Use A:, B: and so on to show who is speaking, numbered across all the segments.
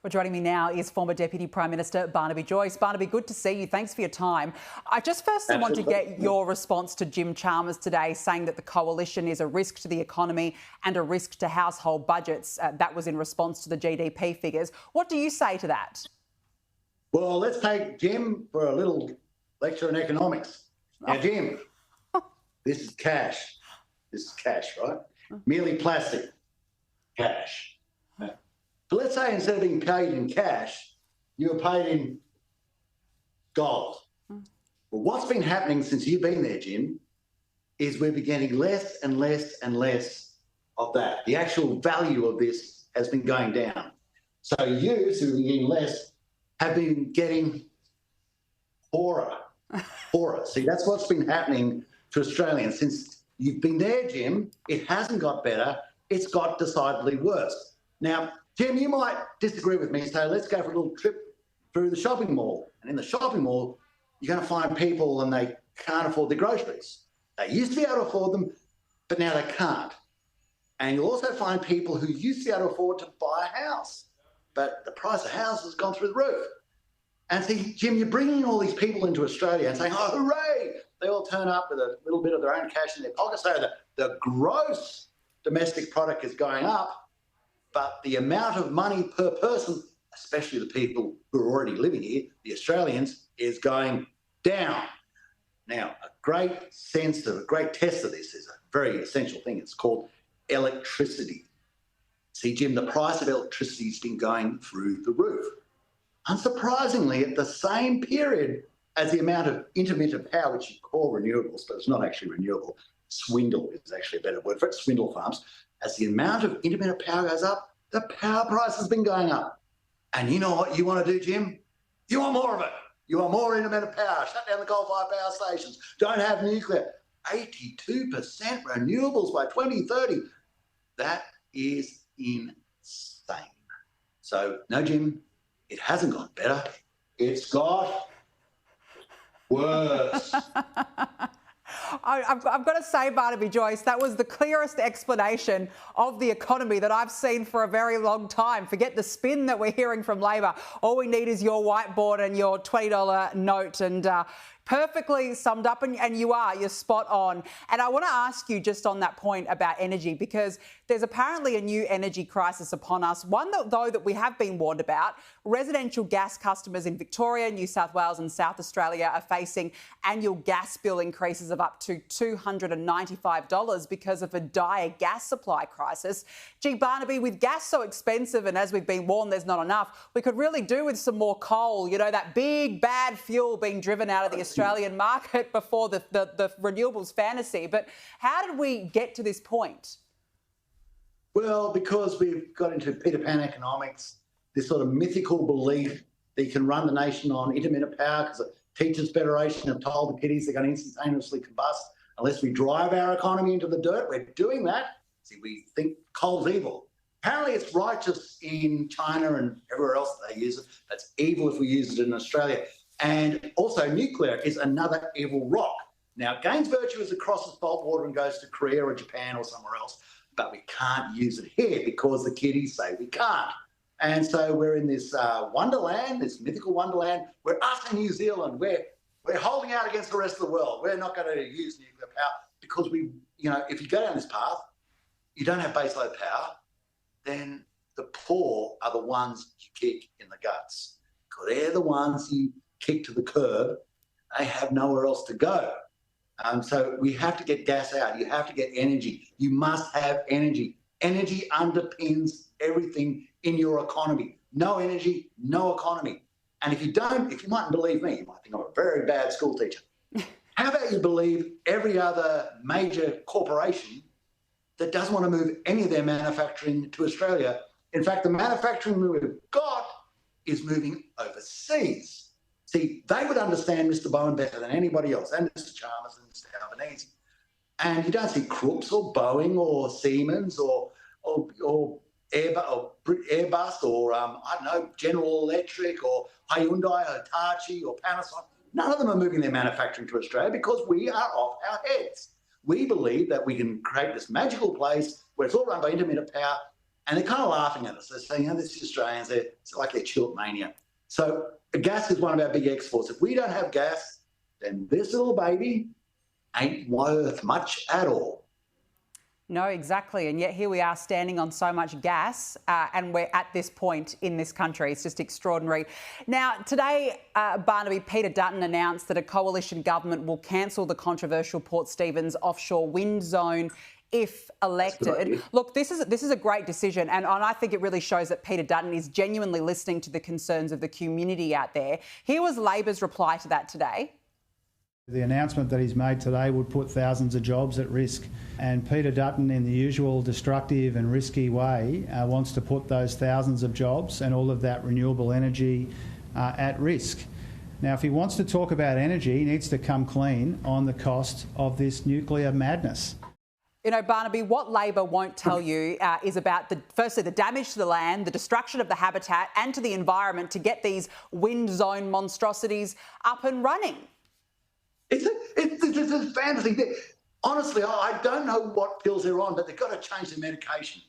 A: Well, joining me now is former Deputy Prime Minister Barnaby Joyce. Barnaby, good to see you. Thanks for your time. I just firstly want to get your response to Jim Chalmers today, saying that the coalition is a risk to the economy and a risk to household budgets. That was in response to the GDP figures. What do you say to that?
B: Well, let's take Jim for a little lecture in economics. Now, Jim, this is cash. This is cash, right? Merely plastic cash. But let's say instead of being paid in cash, you were paid in gold. Well, what's been happening since you've been there, Jim, is we're getting less and less and less of that. The actual value of this has been going down. So you, who've been getting less, have been getting poorer. See, that's what's been happening to Australians. Since you've been there, Jim, it hasn't got better. It's got decidedly worse. Now, Jim, you might disagree with me and say, let's go for a little trip through the shopping mall. And in the shopping mall, you're going to find people and they can't afford their groceries. They used to be able to afford them, but now they can't. And you'll also find people who used to be able to afford to buy a house, but the price of houses has gone through the roof. And see, Jim, you're bringing all these people into Australia and saying, oh, hooray! They all turn up with a little bit of their own cash in their pocket. So the gross domestic product is going up, but the amount of money per person, especially the people who are already living here, the Australians, is going down. Now, a great test of this is a very essential thing. It's called electricity. See, Jim, the price of electricity has been going through the roof. Unsurprisingly, at the same period as the amount of intermittent power, which you call renewables, but it's not actually renewable, swindle is actually a better word for it, swindle farms, as the amount of intermittent power goes up, the power price has been going up. And you know what you want to do, Jim? You want more of it. You want more intermittent power. Shut down the coal-fired power stations. Don't have nuclear. 82% renewables by 2030. That is insane. So, no, Jim, it hasn't got better. It's got worse.
A: I've got to say, Barnaby Joyce, that was the clearest explanation of the economy that I've seen for a very long time. Forget the spin that we're hearing from Labor. All we need is your whiteboard and your $20 note, and perfectly summed up, and you're spot on. And I want to ask you just on that point about energy, because there's apparently a new energy crisis upon us, one that we have been warned about. Residential gas customers in Victoria, New South Wales and South Australia are facing annual gas bill increases of up to $295 because of a dire gas supply crisis. Gee, Barnaby, with gas so expensive and as we've been warned there's not enough, we could really do with some more coal, you know, that big bad fuel being driven out of the Australian market before the renewables fantasy. But how did we get to this point?
B: Well, because we've got into Peter Pan economics, this sort of mythical belief that you can run the nation on intermittent power, because the Teachers' Federation have told the kiddies they're going to instantaneously combust unless we drive our economy into the dirt. We're doing that. See, we think coal's evil. Apparently it's righteous in China and everywhere else that they use it. That's evil if we use it in Australia. And also nuclear is another evil rock. Now, it gains virtue as it crosses fault water and goes to Korea or Japan or somewhere else, but we can't use it here because the kiddies say we can't. And so we're in this wonderland, this mythical wonderland, where us in New Zealand, we're holding out against the rest of the world. We're not going to use nuclear power because if you go down this path, you don't have baseload power, then the poor are the ones you kick in the guts. Because they're the ones you kick to the curb. They have nowhere else to go. So we have to get gas out. You have to get energy. You must have energy. Energy underpins everything in your economy. No energy, no economy. And if you mightn't believe me, you might think I'm a very bad school teacher. How about you believe every other major corporation that doesn't want to move any of their manufacturing to Australia? In fact, the manufacturing we've got is moving overseas. See, they would understand Mr. Bowen better than anybody else, and Mr. Chalmers and Mr. Albanese. And you don't see Crooks or Boeing or Siemens or Airbus or, I don't know, General Electric or Hyundai, Hitachi or Panasonic. None of them are moving their manufacturing to Australia because we are off our heads. We believe that we can create this magical place where it's all run by intermittent power And they're kind of laughing at us. They're saying, this is Australians, it's like they're chilled mania. So gas is one of our big exports. If we don't have gas, then this little baby ain't worth much at all.
A: No, exactly. And yet here we are standing on so much gas and we're at this point in this country. It's just extraordinary. Now, today, Barnaby, Peter Dutton announced that a coalition government will cancel the controversial Port Stephens offshore wind zone if elected. Look, this is a great decision, and I think it really shows that Peter Dutton is genuinely listening to the concerns of the community out there. Here was Labor's reply to that today.
C: The announcement that he's made today would put thousands of jobs at risk, and Peter Dutton, in the usual destructive and risky way, wants to put those thousands of jobs and all of that renewable energy at risk. Now, if he wants to talk about energy, he needs to come clean on the cost of this nuclear madness.
A: You know, Barnaby, what Labor won't tell you is about, firstly, the damage to the land, the destruction of the habitat and to the environment to get these wind zone monstrosities up and running.
B: It's a fantasy. Honestly, I don't know what pills they're on, but they've got to change their medication.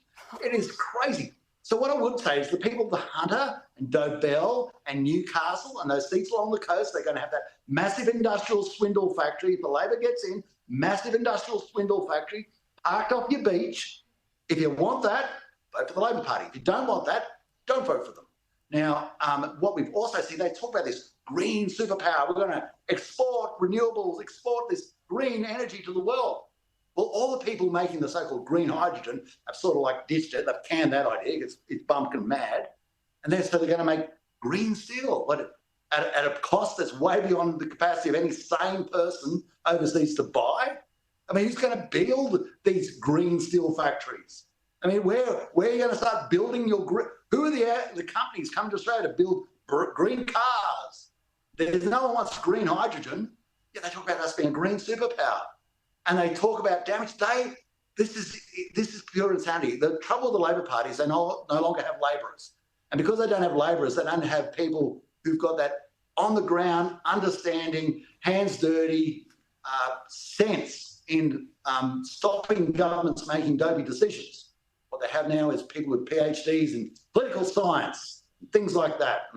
B: It is crazy. So what I would say is the people of the Hunter and Dobell and Newcastle and those seats along the coast, they're going to have that massive industrial swindle factory. If the Labor gets in, massive industrial swindle factory, parked off your beach. If you want that, vote for the Labor Party. If you don't want that, don't vote for them. Now, what we've also seen, they talk about this green superpower. We're going to export renewables, export this green energy to the world. Well, all the people making the so-called green hydrogen have sort of like ditched it. They've canned that idea. It's bumpkin mad. And so they're going to make green steel, but at a cost that's way beyond the capacity of any sane person overseas to buy. I mean, who's going to build these green steel factories? I mean, where are you going to start building your green? Who are the companies coming to Australia to build green cars? There's no one wants green hydrogen. Yeah, they talk about us being a green superpower, and they talk about damage. This is pure insanity. The trouble with the Labor Party is they no longer have labourers, and because they don't have labourers, they don't have people who've got that on the ground, understanding, hands dirty sense in stopping governments making dopey decisions. What they have now is people with PhDs in political science, things like that.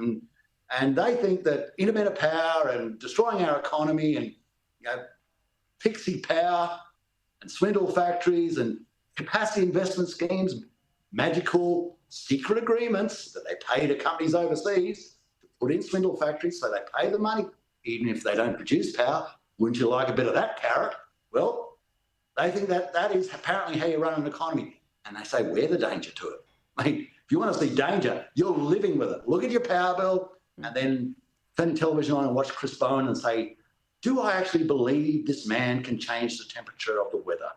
B: And they think that intermittent power and destroying our economy and pixie power and swindle factories and capacity investment schemes, magical secret agreements that they pay to companies overseas to put in swindle factories so they pay the money, even if they don't produce power. Wouldn't you like a bit of that carrot? Well, they think that is apparently how you run an economy. And they say, we're the danger to it. Mate, if you want to see danger, you're living with it. Look at your power bill and then turn television on and watch Chris Bowen and say, do I actually believe this man can change the temperature of the weather?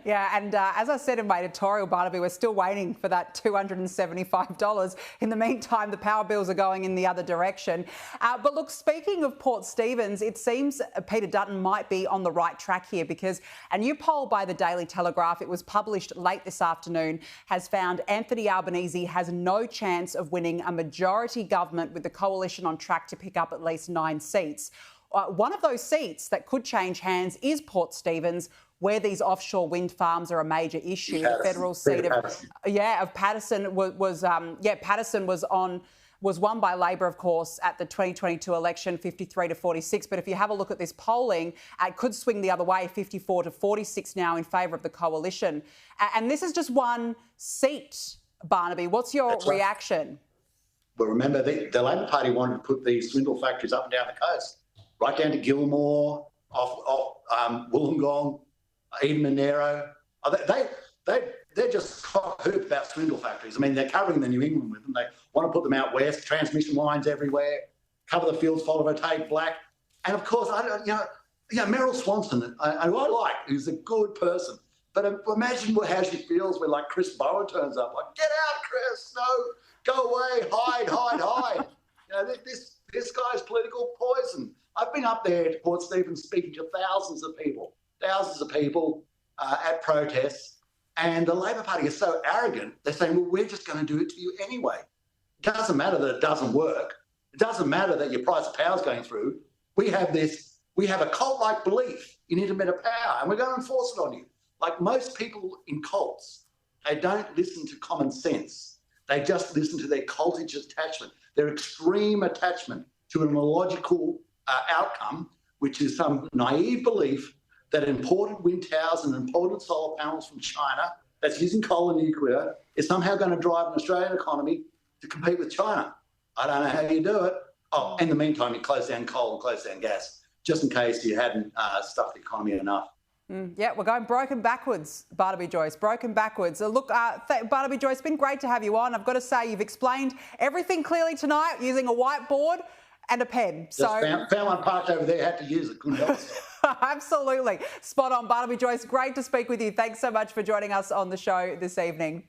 A: Yeah, and as I said in my editorial, Barnaby, we're still waiting for that $275. In the meantime, the power bills are going in the other direction. But look, speaking of Port Stephens, it seems Peter Dutton might be on the right track here because a new poll by the Daily Telegraph, it was published late this afternoon, has found Anthony Albanese has no chance of winning a majority government with the coalition on track to pick up at least 9 seats. One of those seats that could change hands is Port Stephens, where these offshore wind farms are a major issue. The federal seat of Patterson was won by Labor, of course, at the 2022 election, 53 to 46. But if you have a look at this polling, it could swing the other way, 54 to 46 now in favour of the coalition. And this is just one seat, Barnaby. What's your reaction?
B: Well, remember, the Labor Party wanted to put these swindle factories up and down the coast, right down to Gilmore, off Wollongong, even Monero. They're just cock-hoop about swindle factories. I mean, they're covering the New England with them. They want to put them out west, transmission lines everywhere, cover the fields photovoltaic black. And of course, Meryl Swanson, who I like, who's a good person. But imagine how she feels when, like, Chris Bowen turns up, like, get out, Chris, no, go away, hide. This guy's political poison. I've been up there to Port Stephens speaking to thousands of people at protests, and the Labor Party is so arrogant, they're saying, well, we're just going to do it to you anyway. It doesn't matter that it doesn't work. It doesn't matter that your price of power is going through. We have a cult-like belief in intermittent power, and we're going to enforce it on you. Like most people in cults They don't listen to common sense. They just listen to their cultish attachment, their extreme attachment to an illogical outcome, which is some naive belief that imported wind towers and imported solar panels from China that's using coal and nuclear is somehow going to drive an Australian economy to compete with China. I don't know how you do it. Oh, in the meantime, you close down coal and close down gas, just in case you hadn't stuffed the economy enough.
A: Yeah, we're going broken backwards, Barnaby Joyce, broken backwards. Look, Barnaby Joyce, it's been great to have you on. I've got to say, you've explained everything clearly tonight using a whiteboard and a pen.
B: Just found one parked over there, had to use it, couldn't help myself.
A: Absolutely. Spot on. Barnaby Joyce, great to speak with you. Thanks so much for joining us on the show this evening.